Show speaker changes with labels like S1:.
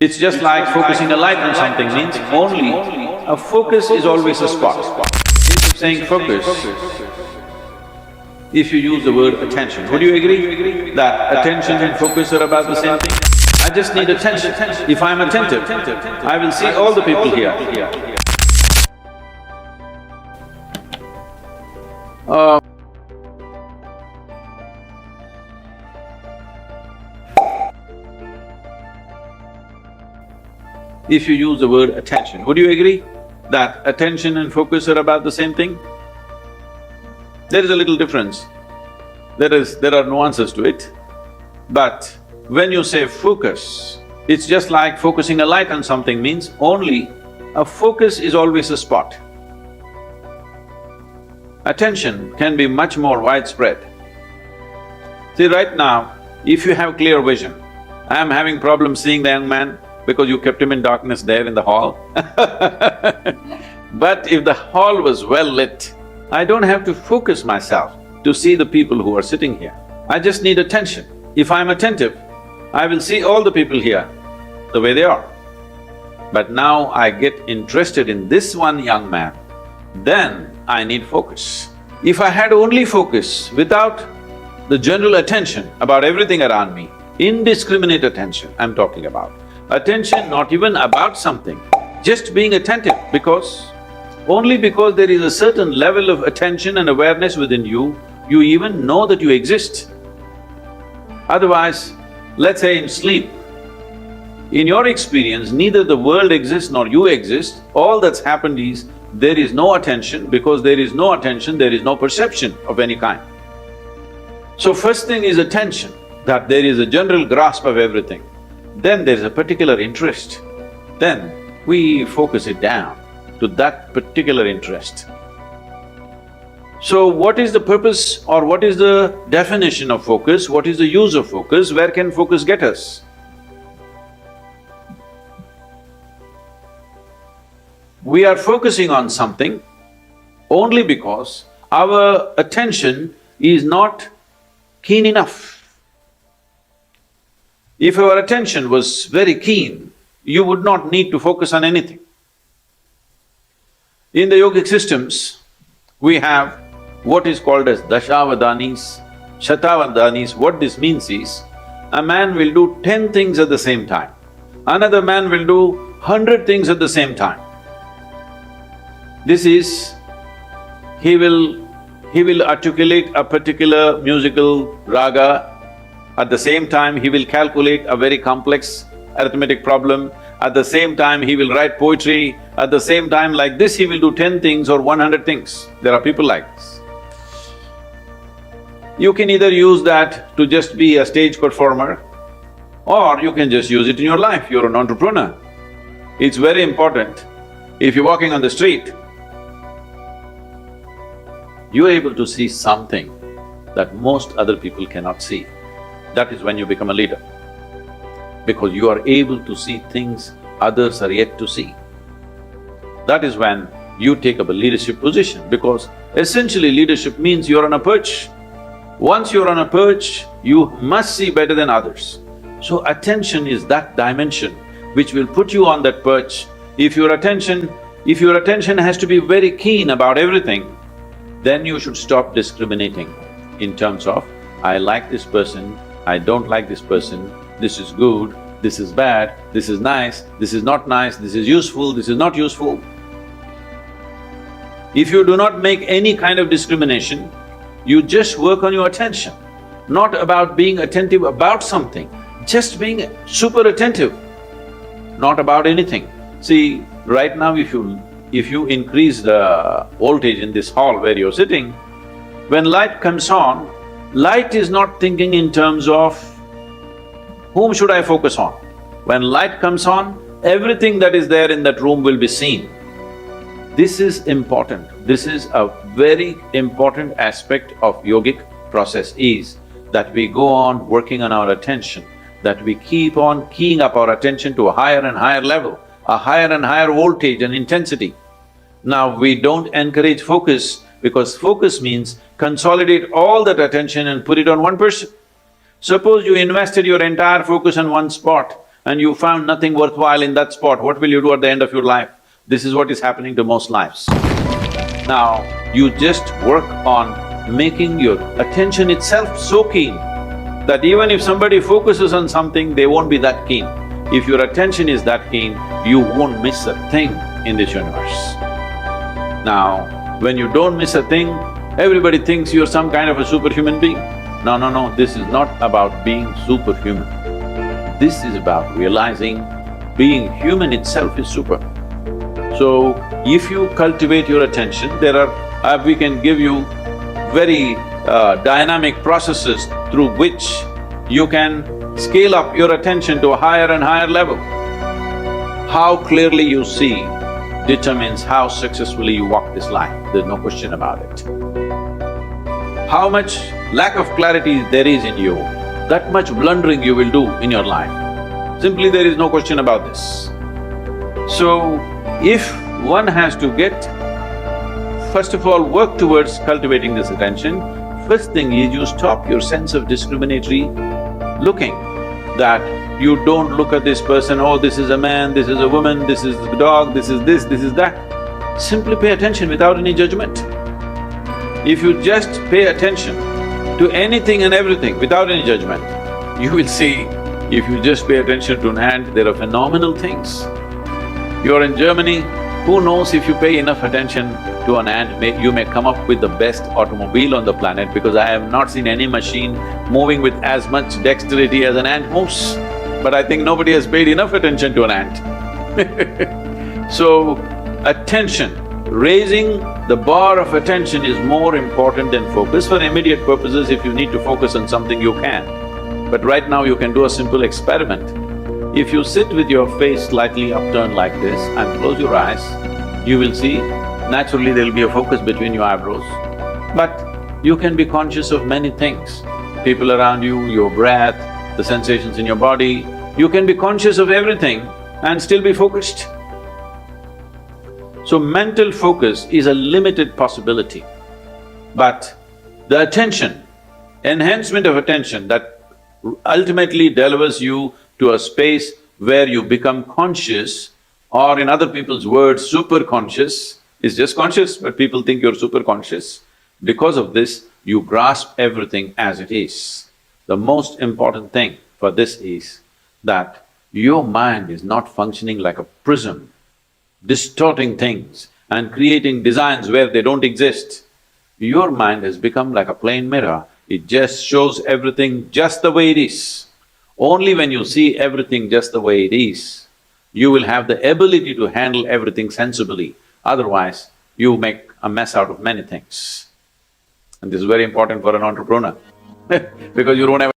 S1: It's just like focusing a light on something means only a focus is always a spot. Instead of saying focus, if you use the word attention, would you agree that attention and focus are about the same thing? I just need attention. If I'm attentive, I will see all the people here. If you use the word attention, would you agree that attention and focus are about the same thing? There is a little difference. There are nuances to it. But when you say focus, it's just like focusing a light on something means only a focus is always a spot. Attention can be much more widespread. See, right now, if you have clear vision, I am having problem seeing the young man because you kept him in darkness there in the hall but if the hall was well lit, I don't have to focus myself to see the people who are sitting here. I just need attention. If I'm attentive, I will see all the people here the way they are. But now I get interested in this one young man, then I need focus. If I had only focus without the general attention about everything around me, indiscriminate attention I'm talking about, attention not even about something, just being attentive only because there is a certain level of attention and awareness within you, you even know that you exist. Otherwise, let's say in sleep, in your experience, neither the world exists nor you exist, all that's happened is there is no attention. Because there is no attention, there is no perception of any kind. So first thing is attention, that there is a general grasp of everything. Then there's a particular interest, then we focus it down to that particular interest. So what is the purpose or what is the definition of focus? What is the use of focus? Where can focus get us? We are focusing on something only because our attention is not keen enough. If our attention was very keen, you would not need to focus on anything. In the yogic systems, we have what is called as dashavadanis, shatavadanis. What this means is, a man will do 10 things at the same time, another man will do 100 things at the same time. This is, he will articulate a particular musical raga. At the same time, he will calculate a very complex arithmetic problem. At the same time, he will write poetry. At the same time, like this, he will do 10 things or 100 things. There are people like this. You can either use that to just be a stage performer, or you can just use it in your life. You're an entrepreneur. It's very important. If you're walking on the street, you're able to see something that most other people cannot see. That is when you become a leader, because you are able to see things others are yet to see. That is when you take up a leadership position, because essentially leadership means you're on a perch. Once you're on a perch, you must see better than others. So attention is that dimension which will put you on that perch. If your attention has to be very keen about everything, then you should stop discriminating in terms of, I like this person, I don't like this person, this is good, this is bad, this is nice, this is not nice, this is useful, this is not useful. If you do not make any kind of discrimination, you just work on your attention, not about being attentive about something, just being super attentive, not about anything. See, right now if you increase the voltage in this hall where you're sitting, when light comes on, light is not thinking in terms of whom should I focus on. When light comes on, everything that is there in that room will be seen. This is important. This is a very important aspect of yogic process, is that we go on working on our attention, that we keep on keying up our attention to a higher and higher level, a higher and higher voltage and intensity. Now, we don't encourage focus because focus means consolidate all that attention and put it on one person. Suppose you invested your entire focus on one spot and you found nothing worthwhile in that spot, what will you do at the end of your life? This is what is happening to most lives. Now, you just work on making your attention itself so keen that even if somebody focuses on something, they won't be that keen. If your attention is that keen, you won't miss a thing in this universe. Now, when you don't miss a thing, everybody thinks you're some kind of a superhuman being. No, no, no, this is not about being superhuman. This is about realizing being human itself is super. So, if you cultivate your attention, we can give you very dynamic processes through which you can scale up your attention to a higher and higher level. How clearly you see determines how successfully you walk this life, there's no question about it. How much lack of clarity there is in you, that much blundering you will do in your life. Simply there is no question about this. So, if one has to first of all, work towards cultivating this attention, first thing is you stop your sense of discriminatory looking, that you don't look at this person, oh, this is a man, this is a woman, this is a dog, this is that. Simply pay attention without any judgment. If you just pay attention to anything and everything without any judgment, you will see, if you just pay attention to an ant, there are phenomenal things. You're in Germany, who knows, if you pay enough attention to an ant, you may come up with the best automobile on the planet, because I have not seen any machine moving with as much dexterity as an ant moves. But I think nobody has paid enough attention to an ant. So, attention, raising the bar of attention is more important than focus. For immediate purposes, if you need to focus on something, you can. But right now you can do a simple experiment. If you sit with your face slightly upturned like this and close your eyes, you will see, naturally there'll be a focus between your eyebrows. But you can be conscious of many things, people around you, your breath, the sensations in your body. You can be conscious of everything and still be focused. So mental focus is a limited possibility, but the attention, enhancement of attention that ultimately delivers you to a space where you become conscious, or in other people's words, super conscious, is just conscious, but people think you're super conscious. Because of this, you grasp everything as it is. The most important thing for this is that your mind is not functioning like a prism, distorting things and creating designs where they don't exist. Your mind has become like a plain mirror, it just shows everything just the way it is. Only when you see everything just the way it is, you will have the ability to handle everything sensibly. Otherwise, you make a mess out of many things. And this is very important for an entrepreneur because you don't have